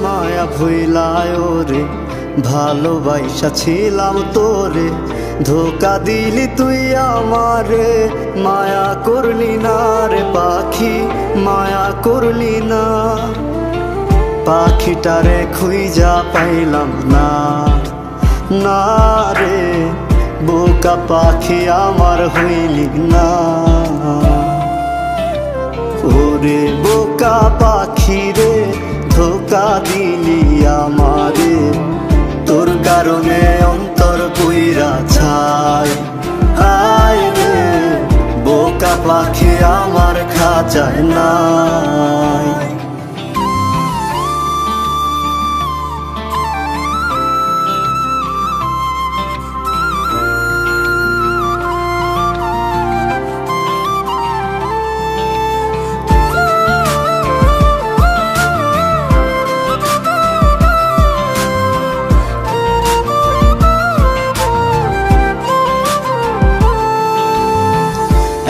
মায়া ভুইলায় রে, ভালোবাসা ছিলাম তোরে, ধোকা দিলি তুই আমারে, মায়া করলি না রে পাখি, মায়া করলি না। পাখিটারে খুঁজা পাইলাম না, না রে বোকা পাখি আমার হইলি না। ওরে বোকা পাখি রে, ধোকা দিলি আমারে, তোর কারণে অন্তর পুইরা ছাই। হায় রে বোকা পাখি আমার খাঁচায় নাই।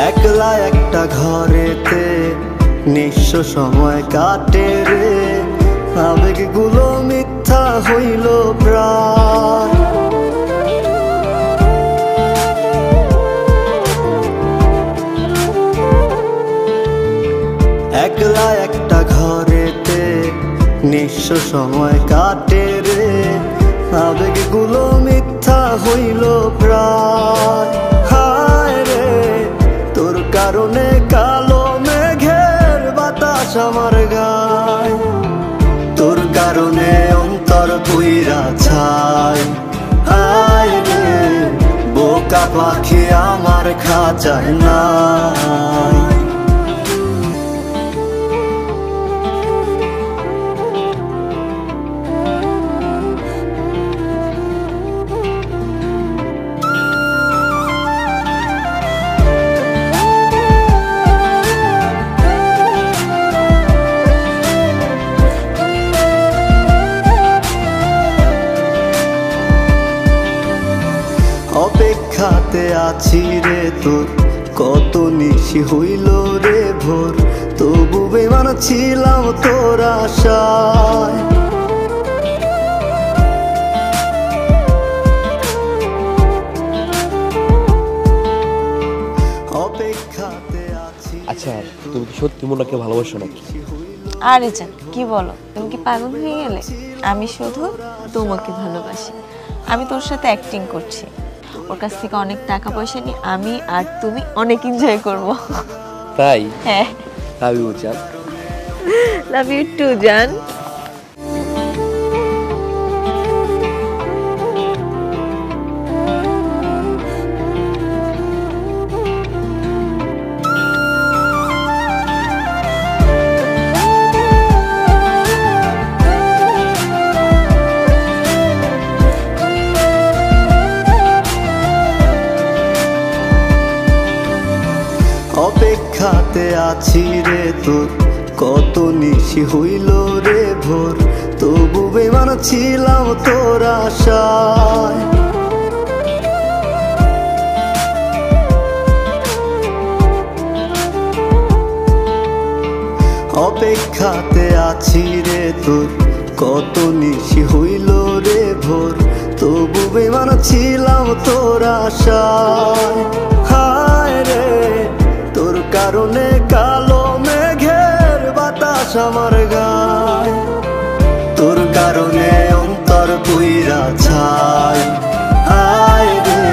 একলা একটা ঘরেতে নিঃস্ব সময় কাটে রে, আবেগগুলো মিথ্যা হইল প্রায়। একলা একটা ঘরেতে নিঃস্ব সময় কাটে রে, আবেগগুলো মিথ্যা হইল প্রায়। তোর কারণে কালো মেঘের বাতাস আমার গায়, তোর কারণে অন্তর পুইরা ছাই। হায় রে বোকা পাখি আমার খাঁচায় নাই। অপেক্ষাতে আছি রে তোর, কত নিশি হইল রে ভোর, তবু বেমান ছিলাম তোর আশায়। অপেক্ষাতে আছি। আচ্ছা তুমি কি সত্যি মোনাকে ভালোবাসো নাকি? আরে জান কি বলো, তুমি কি পাগল হয়ে গেলে? আমি শুধু তোমাকে ভালোবাসি। আমি তোর সাথে অ্যাক্টিং করছি, ওর কাছ থেকে অনেক টাকা পয়সা নিয়ে আমি আর তুমি অনেক এনজয় করব। তাই? হ্যাঁ। লাভ ইউ জান। লাভ ইউ টু জান। অপেক্ষাতে আছি রে তোর, কত নিশি হইল রে ভোর, তবু বেমান ছিলাম তোর আশায়। অপেক্ষাতে আছি রে তোর, কত নিশি হইল রে ভোর, তবু বেমান ছিলাম তোর আশায়। হায় রে তোর কারণে কালো মেঘের বাতাস আমার গায়, তোর কারণে অন্তর পুইরা ছাই। হায় রে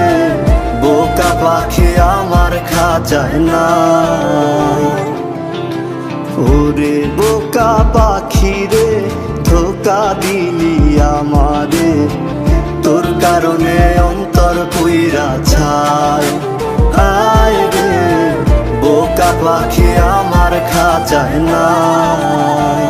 বোকা পাখি আমার খাঁচায় নাই। ওরে বোকা পাখি রে, ধোকা দিলি আমারে, তোর কারণে অন্তর পুইরা ছাই। হায় রে বোকা পাখি আমার খাঁচায় নাই।